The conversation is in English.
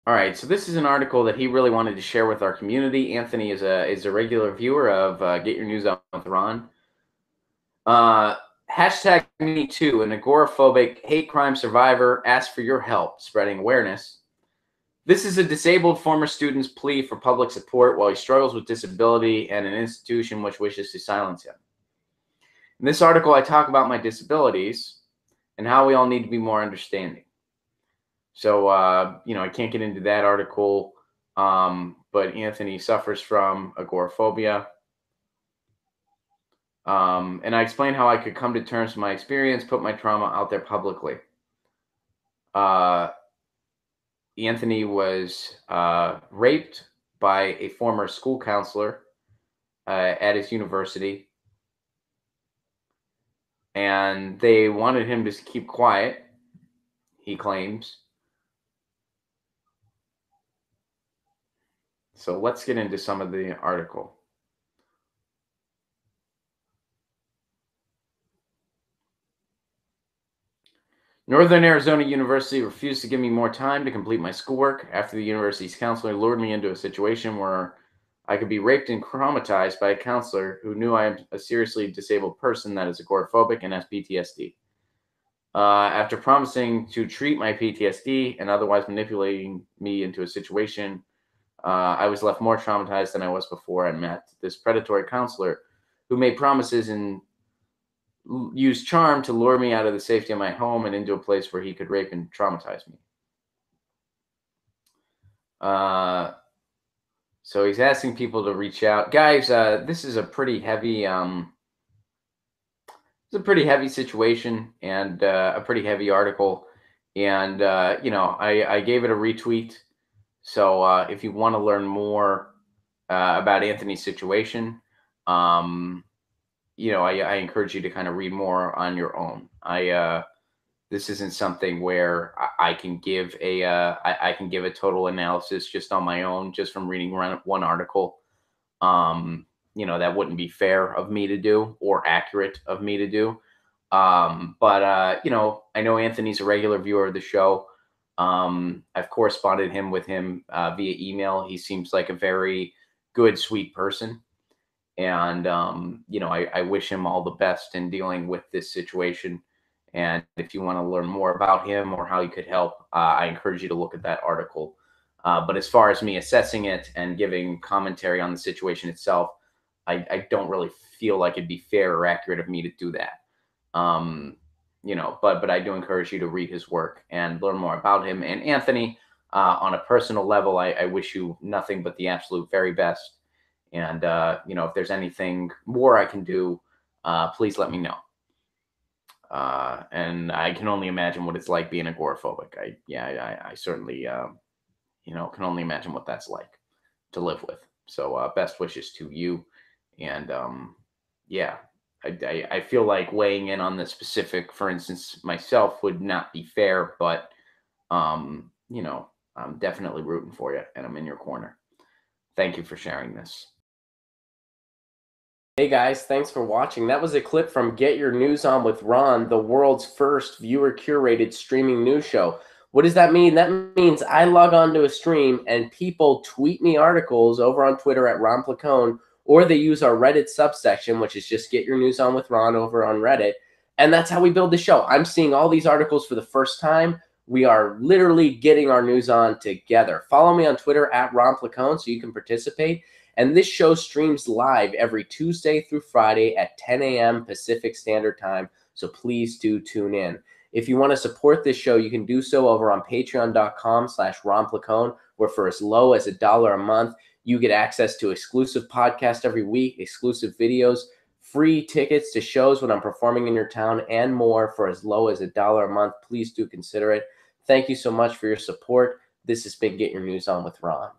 All right, so this is an article that he really wanted to share with our community. Anthony is a regular viewer of Get Your News On with Ron. Hashtag Me Too, an agoraphobic hate crime survivor asks for your help spreading awareness. This is a disabled former student's plea for public support while he struggles with disability and an institution which wishes to silence him. In this article, I talk about my disabilities and how we all need to be more understanding. So, I can't get into that article, but Anthony suffers from agoraphobia. And I explain how I could come to terms with my experience, put my trauma out there publicly. Anthony was raped by a former school counselor at his university, and they wanted him to keep quiet, he claims. So let's get into some of the article. Northern Arizona University refused to give me more time to complete my schoolwork after the university's counselor lured me into a situation where I could be raped and traumatized by a counselor who knew I am a seriously disabled person that is agoraphobic and has PTSD. After promising to treat my PTSD and otherwise manipulating me into a situation, I was left more traumatized than I was before I met this predatory counselor who made promises and used charm to lure me out of the safety of my home and into a place where he could rape and traumatize me. So he's asking people to reach out. Guys, this is a pretty heavy situation and a pretty heavy article. And, I gave it a retweet. So if you want to learn more about Anthony's situation, I encourage you to kind of read more on your own. This isn't something where I can give a total analysis just on my own, just from reading one article. That wouldn't be fair of me to do or accurate of me to do. But I know Anthony's a regular viewer of the show. I've corresponded with him via email. He seems like a very good, sweet person. And, I wish him all the best in dealing with this situation. And if you want to learn more about him or how you could help, I encourage you to look at that article. But as far as me assessing it and giving commentary on the situation itself, I don't really feel like it'd be fair or accurate of me to do that. But I do encourage you to read his work and learn more about him. And Anthony, on a personal level, I wish you nothing but the absolute very best. And, if there's anything more I can do, please let me know. And I can only imagine what it's like being agoraphobic. I certainly, can only imagine what that's like to live with. So best wishes to you. And I feel like weighing in on the specific, for instance, myself would not be fair, but, I'm definitely rooting for you and I'm in your corner. Thank you for sharing this. Hey guys, thanks for watching. That was a clip from Get Your News On with Ron, the world's first viewer-curated streaming news show. What does that mean? That means I log on to a stream and people tweet me articles over on Twitter at Ron Placone, or they use our Reddit subsection, which is just Get Your News On with Ron over on Reddit. And that's how we build the show. I'm seeing all these articles for the first time. We are literally getting our news on together. Follow me on Twitter at Ron Placone so you can participate. And this show streams live every Tuesday through Friday at 10 a.m. Pacific Standard Time. So please do tune in. If you want to support this show, you can do so over on patreon.com/Ron Placone, where for as low as $1 a month, you get access to exclusive podcasts every week, exclusive videos, free tickets to shows when I'm performing in your town, and more for as low as $1 a month. Please do consider it. Thank you so much for your support. This has been Get Your News On with Ron.